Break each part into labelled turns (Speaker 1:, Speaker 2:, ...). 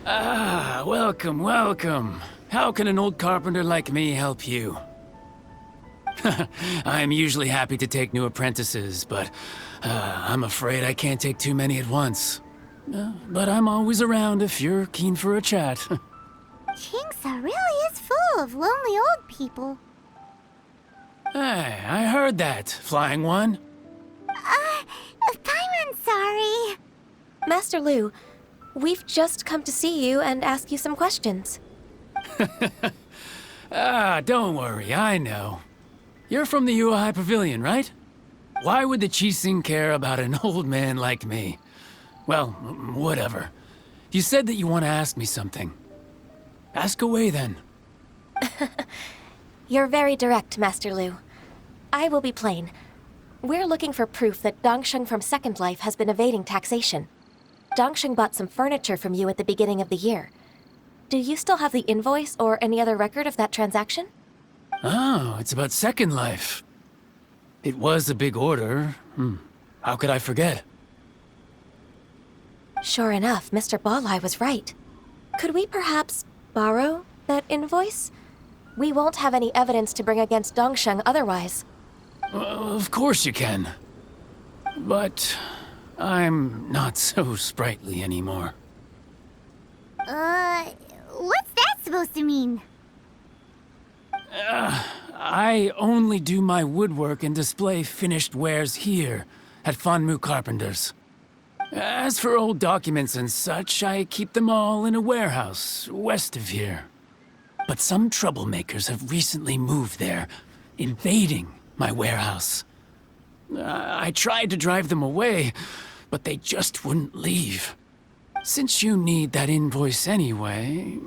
Speaker 1: Ah, welcome, welcome. How can an old carpenter like me help you? I'm usually happy to take new apprentices, but I'm afraid I can't take too many at once. But I'm always around if you're keen for a chat.
Speaker 2: Kingsa really is full of lonely old people.
Speaker 1: Hey, I heard that, Flying One.
Speaker 2: Paimon's sorry.
Speaker 3: Master Lu, we've just come to see you and ask you some questions.
Speaker 1: Don't worry, I know. You're from the Yuehai Pavilion, right? Why would the Qixing care about an old man like me? Well, whatever. You said that you want to ask me something. Ask away, then.
Speaker 3: You're very direct, Master Lu. I will be plain. We're looking for proof that Dongsheng from Second Life has been evading taxation. Dongsheng bought some furniture from you at the beginning of the year. Do you still have the invoice or any other record of that transaction?
Speaker 1: Oh, it's about Second Life. It was a big order. How could I forget?
Speaker 3: Sure enough, Mr. Balai was right. Could we perhaps borrow that invoice? We won't have any evidence to bring against Dongsheng otherwise.
Speaker 1: Of course you can. But I'm not so sprightly anymore.
Speaker 2: What's that supposed to mean?
Speaker 1: I only do my woodwork and display finished wares here at Fanmu Carpenters. As for old documents and such, I keep them all in a warehouse west of here. But some troublemakers have recently moved there, invading my warehouse. I tried to drive them away, but they just wouldn't leave. Since you need that invoice anyway,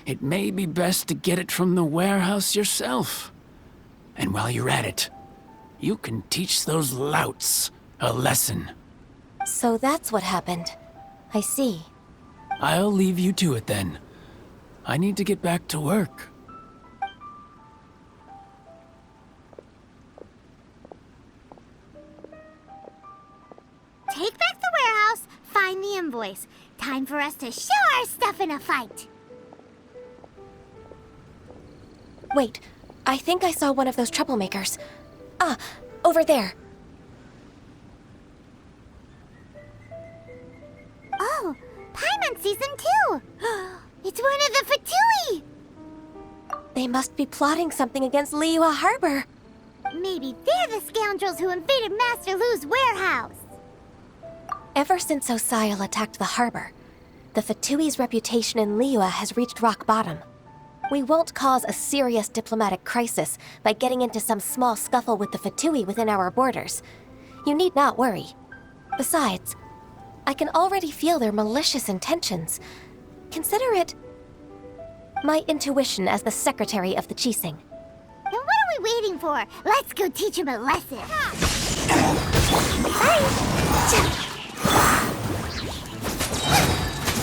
Speaker 1: it may be best to get it from the warehouse yourself. And while you're at it, you can teach those louts a lesson.
Speaker 3: So that's what happened. I see.
Speaker 1: I'll leave you to it then. I need to get back to work.
Speaker 2: Take back the warehouse, find the invoice. Time for us to show our stuff in a fight.
Speaker 3: Wait, I think I saw one of those troublemakers. Ah, over there.
Speaker 2: Oh, Paimon sees them too. It's one of the Fatui.
Speaker 3: They must be plotting something against Liyue Harbor.
Speaker 2: Maybe they're the scoundrels who invaded Master Lu's warehouse.
Speaker 3: Ever since Osial attacked the harbor, the Fatui's reputation in Liyue has reached rock bottom. We won't cause a serious diplomatic crisis by getting into some small scuffle with the Fatui within our borders. You need not worry. Besides, I can already feel their malicious intentions. Consider it my intuition as the secretary of the Qixing.
Speaker 2: Then what are we waiting for? Let's go teach him a lesson.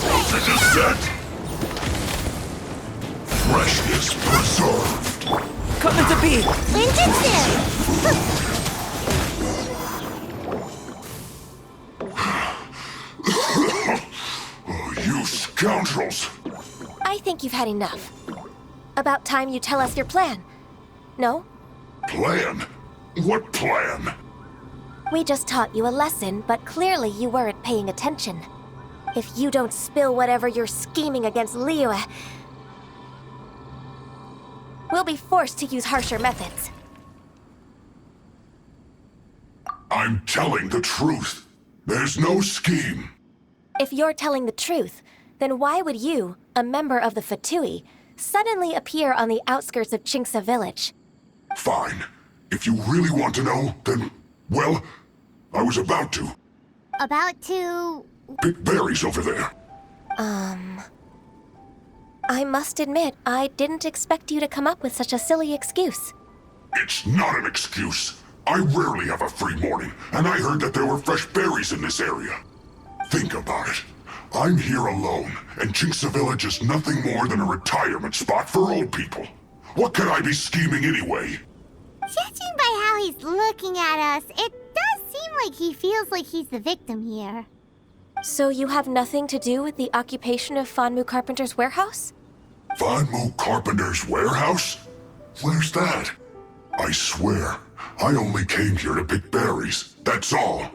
Speaker 4: Dosage is set. Freshness preserved.
Speaker 5: Coming to be!
Speaker 2: Ninjutsu!
Speaker 4: Oh, you scoundrels!
Speaker 3: I think you've had enough. About time you tell us your plan. No?
Speaker 4: Plan? What plan?
Speaker 3: We just taught you a lesson, but clearly you weren't paying attention. If you don't spill whatever you're scheming against Liyue, we'll be forced to use harsher methods.
Speaker 4: I'm telling the truth. There's no scheme.
Speaker 3: If you're telling the truth, then why would you, a member of the Fatui, suddenly appear on the outskirts of Qingsa village?
Speaker 4: Fine. If you really want to know, then, well, I was about to.
Speaker 2: About to...
Speaker 4: Pick berries over there.
Speaker 3: I must admit, I didn't expect you to come up with such a silly excuse.
Speaker 4: It's not an excuse. I rarely have a free morning, and I heard that there were fresh berries in this area. Think about it. I'm here alone, and Qingsa Village is nothing more than a retirement spot for old people. What could I be scheming anyway?
Speaker 2: Judging by how he's looking at us, it does seem like he feels like he's the victim here.
Speaker 3: So you have nothing to do with the occupation of Fanmu Carpenter's warehouse?
Speaker 4: Fanmu Carpenter's warehouse? Where's that? I swear, I only came here to pick berries, that's all.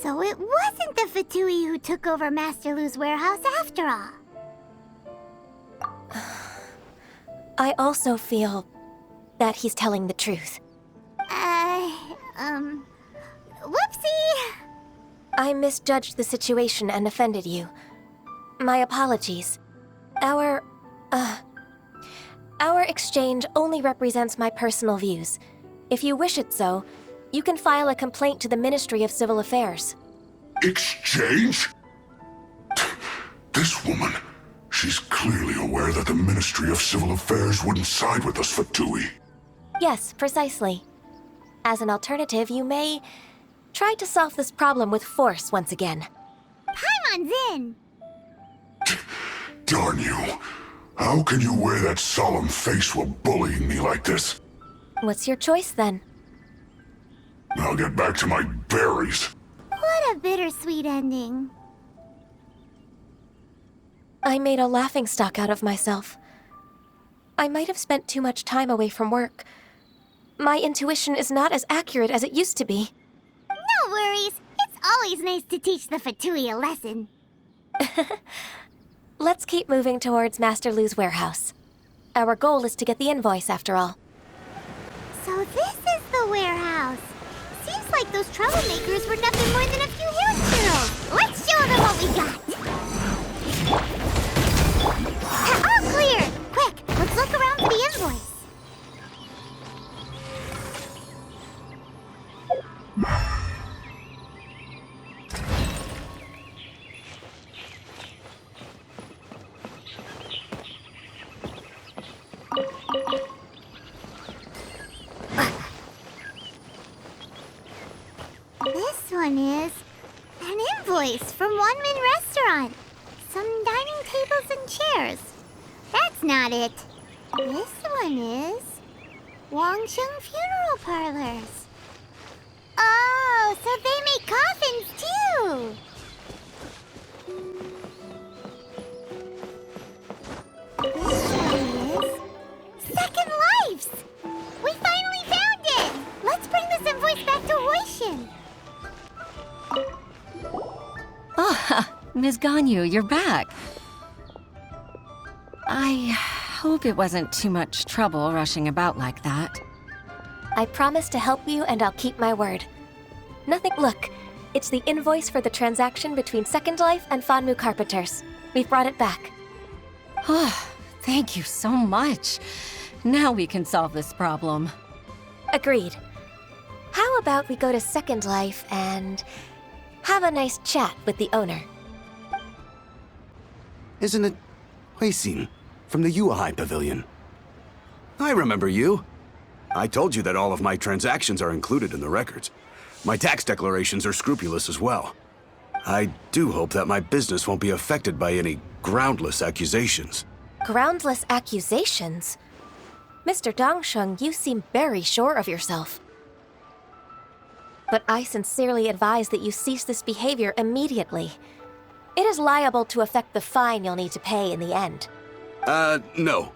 Speaker 2: So it wasn't the Fatui who took over Master Lu's warehouse after all.
Speaker 3: I also feel that he's telling the truth.
Speaker 2: Whoopsie!
Speaker 3: I misjudged the situation and offended you. My apologies. Our exchange only represents my personal views. If you wish it so, you can file a complaint to the Ministry of Civil Affairs.
Speaker 4: Exchange? This woman, she's clearly aware that the Ministry of Civil Affairs wouldn't side with us, Fatui.
Speaker 3: Yes, precisely. As an alternative, you may try to solve this problem with force once again.
Speaker 2: Paimon's in!
Speaker 4: Darn you. How can you wear that solemn face while bullying me like this?
Speaker 3: What's your choice then?
Speaker 4: I'll get back to my berries.
Speaker 2: What a bittersweet ending.
Speaker 3: I made a laughingstock out of myself. I might have spent too much time away from work. My intuition is not as accurate as it used to be.
Speaker 2: No worries. It's always nice to teach the Fatui a lesson.
Speaker 3: Let's keep moving towards Master Lu's warehouse. Our goal is to get the invoice, after all.
Speaker 2: So this is the warehouse. Seems like those troublemakers were nothing more than a few house girls. Let's show them what we got. All clear! Quick, let's look around for the invoice. This one is an invoice from Wolkenmeer restaurant. Some dining tables and chairs. That's not it. This one is Wangsheng Funeral Parlors. Oh, so they make coffins too. This one is Second Lives. We finally found it. Let's bring this invoice back to Hoishin.
Speaker 5: Ah, Ms. Ganyu, you're back. I hope it wasn't too much trouble rushing about like that.
Speaker 3: I promise to help you, and I'll keep my word. Nothing. Look, it's the invoice for the transaction between Second Life and Fanmu Carpenters. We've brought it back.
Speaker 5: Oh, thank you so much. Now we can solve this problem.
Speaker 3: Agreed. How about we go to Second Life and have a nice chat with the owner?
Speaker 6: Isn't it Huixin from the Yuehai Pavilion? I remember you. I told you that all of my transactions are included in the records. My tax declarations are scrupulous as well. I do hope that my business won't be affected by any groundless accusations.
Speaker 3: Groundless accusations? Mr. Dongsheng, you seem very sure of yourself. But I sincerely advise that you cease this behavior immediately. It is liable to affect the fine you'll need to pay in the end.
Speaker 6: No.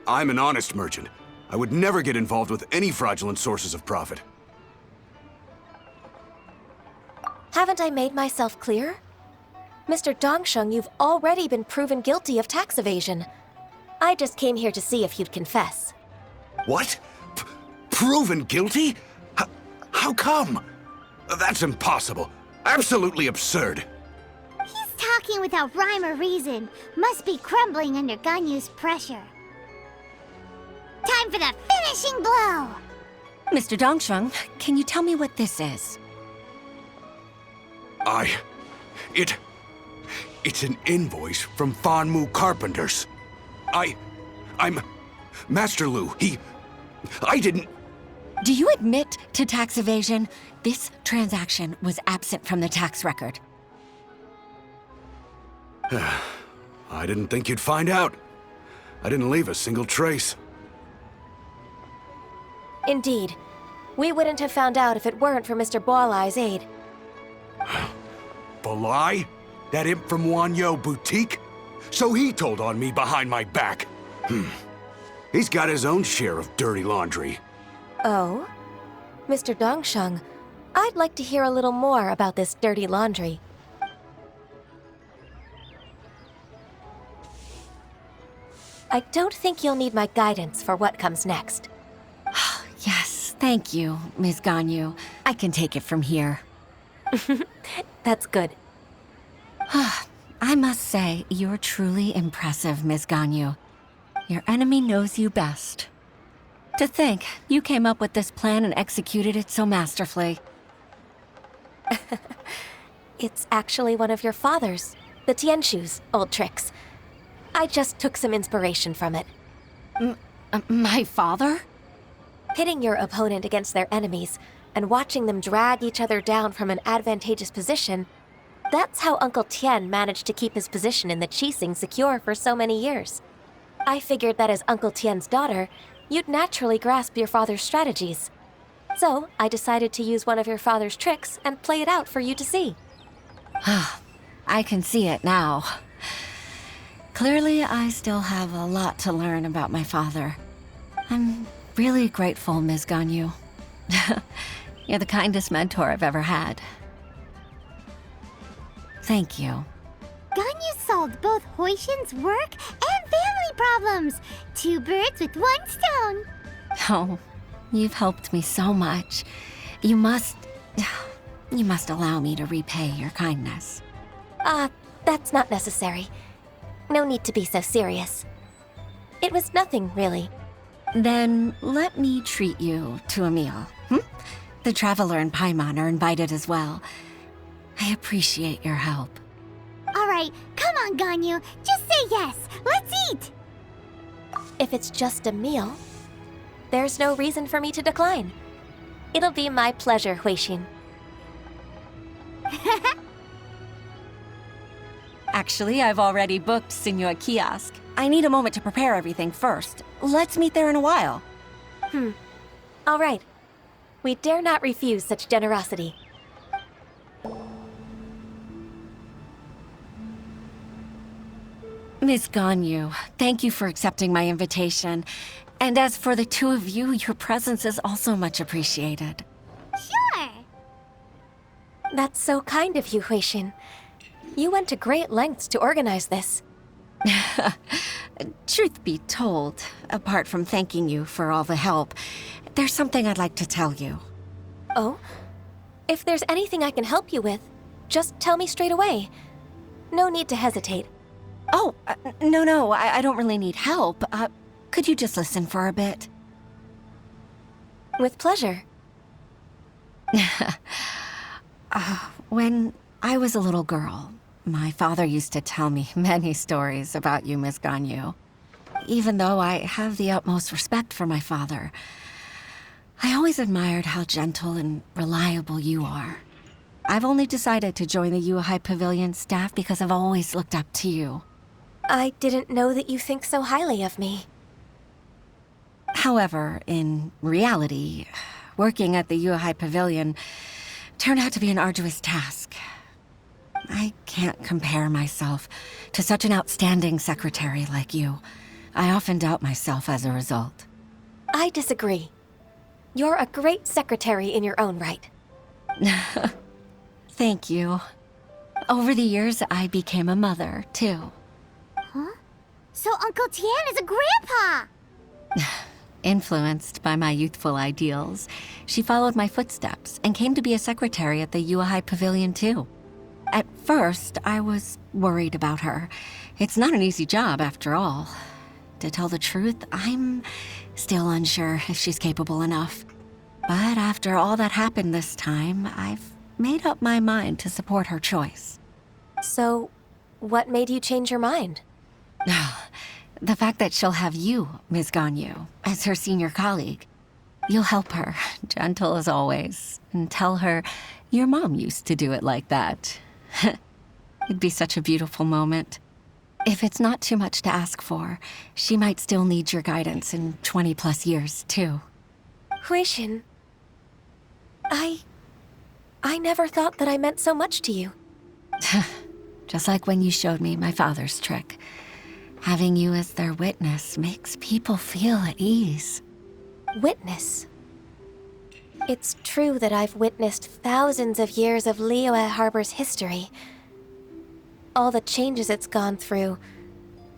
Speaker 6: I'm an honest merchant. I would never get involved with any fraudulent sources of profit.
Speaker 3: Haven't I made myself clear? Mr. Dongsheng, you've already been proven guilty of tax evasion. I just came here to see if you'd confess.
Speaker 6: What? Proven guilty? How come? That's impossible. Absolutely absurd.
Speaker 2: He's talking without rhyme or reason. Must be crumbling under Ganyu's pressure. Time for the finishing blow!
Speaker 5: Mr. Dongsheng, can you tell me what this is?
Speaker 6: It's an invoice from Fanmu Carpenters. I'm Master Lu. I didn't...
Speaker 5: Do you admit to tax evasion? This transaction was absent from the tax record.
Speaker 6: I didn't think you'd find out. I didn't leave a single trace.
Speaker 3: Indeed. We wouldn't have found out if it weren't for Mr. Boalai's aid.
Speaker 6: Balai? That imp from Wanyo Boutique? So he told on me behind my back. He's got his own share of dirty laundry.
Speaker 3: Oh? Mr. Dongsheng, I'd like to hear a little more about this dirty laundry. I don't think you'll need my guidance for what comes next.
Speaker 5: Yes, thank you, Ms. Ganyu. I can take it from here.
Speaker 3: That's good.
Speaker 5: I must say, you're truly impressive, Ms. Ganyu. Your enemy knows you best. To think, you came up with this plan and executed it so masterfully.
Speaker 3: It's actually one of your father's, the Tianshu's, old tricks. I just took some inspiration from it.
Speaker 5: My father?
Speaker 3: Pitting your opponent against their enemies and watching them drag each other down from an advantageous position, that's how Uncle Tien managed to keep his position in the Qixing secure for so many years. I figured that as Uncle Tien's daughter, you'd naturally grasp your father's strategies. So I decided to use one of your father's tricks and play it out for you to see.
Speaker 5: I can see it now. Clearly, I still have a lot to learn about my father. I'm really grateful, Ms. Ganyu. You're the kindest mentor I've ever had. Thank you.
Speaker 2: Ganyu solved both Huixin's work and family problems. 2 birds with 1 stone.
Speaker 5: Oh, you've helped me so much. You must allow me to repay your kindness.
Speaker 3: That's not necessary. No need to be so serious. It was nothing, really.
Speaker 5: Then let me treat you to a meal. The Traveler and Paimon are invited as well. I appreciate your help.
Speaker 2: All right, come on, Ganyu. Just say yes. Let's eat.
Speaker 3: If it's just a meal, there's no reason for me to decline. It'll be my pleasure, Huixin.
Speaker 5: Actually, I've already booked Senor Kiosk. I need a moment to prepare everything first. Let's meet there in a while.
Speaker 3: All right. We dare not refuse such generosity.
Speaker 5: Miss Ganyu, thank you for accepting my invitation. And as for the 2 of you, your presence is also much appreciated.
Speaker 2: Sure.
Speaker 3: That's so kind of you, Huixin. You went to great lengths to organize this.
Speaker 5: Truth be told, apart from thanking you for all the help, there's something I'd like to tell you.
Speaker 3: Oh? If there's anything I can help you with, just tell me straight away. No need to hesitate.
Speaker 5: Oh, no, I don't really need help. Could you just listen for a bit?
Speaker 3: With pleasure.
Speaker 5: When I was a little girl, my father used to tell me many stories about you, Miss Ganyu. Even though I have the utmost respect for my father, I always admired how gentle and reliable you are. I've only decided to join the Yuhai Pavilion staff because I've always looked up to you.
Speaker 3: I didn't know that you think so highly of me.
Speaker 5: However, in reality, working at the Yuhai Pavilion turned out to be an arduous task. I can't compare myself to such an outstanding secretary like you. I often doubt myself as a result.
Speaker 3: I disagree. You're a great secretary in your own right.
Speaker 5: Thank you. Over the years, I became a mother, too.
Speaker 2: Huh? So Uncle Tien is a grandpa!
Speaker 5: Influenced by my youthful ideals, she followed my footsteps and came to be a secretary at the Yuhai Pavilion, too. At first, I was worried about her. It's not an easy job, after all. To tell the truth, I'm still unsure if she's capable enough. But after all that happened this time, I've made up my mind to support her choice.
Speaker 3: So, what made you change your mind?
Speaker 5: The fact that she'll have you, Ms. Ganyu, as her senior colleague. You'll help her, gentle as always, and tell her your mom used to do it like that. It'd be such a beautiful moment. If it's not too much to ask for, she might still need your guidance in 20+ years, too.
Speaker 3: Huixin, I never thought that I meant so much to you.
Speaker 5: Just like when you showed me my father's trick. Having you as their witness makes people feel at ease.
Speaker 3: Witness? It's true that I've witnessed thousands of years of Liyue Harbor's history. All the changes it's gone through,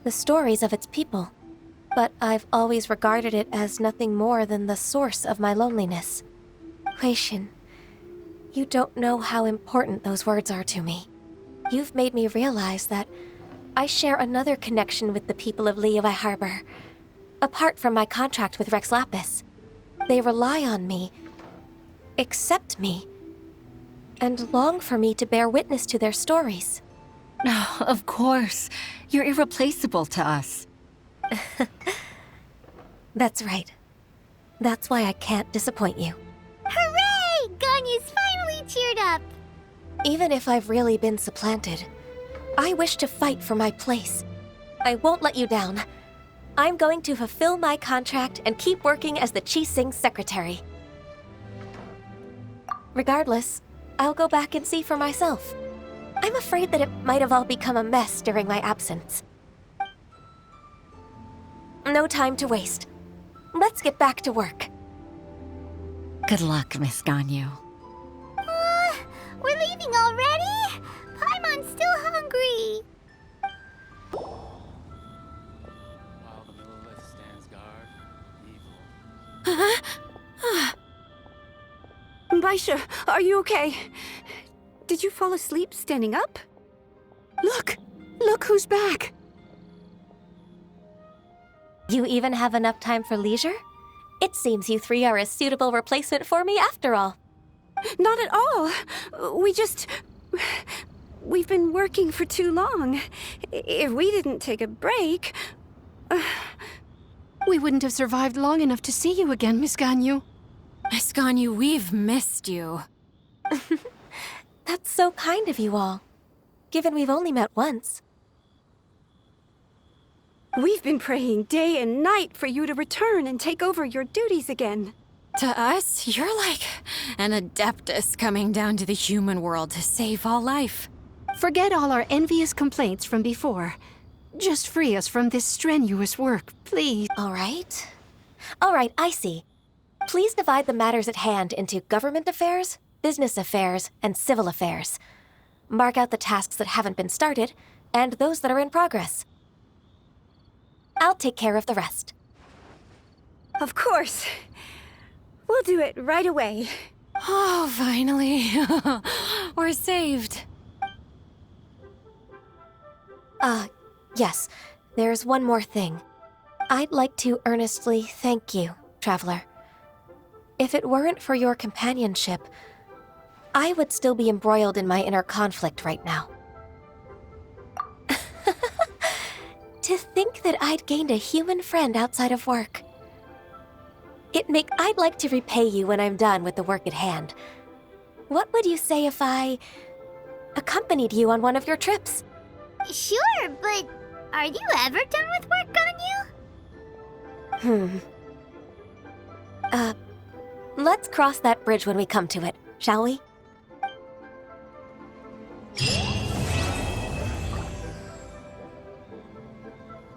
Speaker 3: the stories of its people. But I've always regarded it as nothing more than the source of my loneliness. Huixin, you don't know how important those words are to me. You've made me realize that I share another connection with the people of Liyue Harbor. Apart from my contract with Rex Lapis, they rely on me, accept me, and long for me to bear witness to their stories.
Speaker 5: Oh, of course. You're irreplaceable to us.
Speaker 3: That's right. That's why I can't disappoint you.
Speaker 2: Hooray! Ganya's finally cheered up.
Speaker 3: Even if I've really been supplanted, I wish to fight for my place. I won't let you down. I'm going to fulfill my contract and keep working as the Qixing's secretary. Regardless, I'll go back and see for myself. I'm afraid that it might have all become a mess during my absence. No time to waste. Let's get back to work.
Speaker 5: Good luck, Miss Ganyu.
Speaker 2: We're leaving already? Paimon's still hungry.
Speaker 1: While the Lilith stands guard, evil.
Speaker 7: Baisha, are you okay? Did you fall asleep standing up? Look! Look who's back!
Speaker 3: You even have enough time for leisure? It seems you three are a suitable replacement for me after all.
Speaker 7: Not at all. We've been working for too long. If we didn't take a break...
Speaker 8: We wouldn't have survived long enough to see you again, Miss Ganyu.
Speaker 9: Miss Ganyu, we've missed you.
Speaker 3: That's so kind of you all, given we've only met once.
Speaker 7: We've been praying day and night for you to return and take over your duties again.
Speaker 9: To us, you're like an adeptus coming down to the human world to save all life.
Speaker 8: Forget all our envious complaints from before. Just free us from this strenuous work, please.
Speaker 3: All right, I see. Please divide the matters at hand into government affairs, business affairs, and civil affairs. Mark out the tasks that haven't been started, and those that are in progress. I'll take care of the rest.
Speaker 7: Of course. We'll do it right away.
Speaker 9: Oh, finally. We're saved.
Speaker 3: Yes, there's one more thing. I'd like to earnestly thank you, Traveler. If it weren't for your companionship, I would still be embroiled in my inner conflict right now. To think that I'd gained a human friend outside of work. I'd like to repay you when I'm done with the work at hand. What would you say if I accompanied you on one of your trips?
Speaker 2: Sure, but are you ever done with work, Ganyu?
Speaker 3: Let's cross that bridge when we come to it, shall we?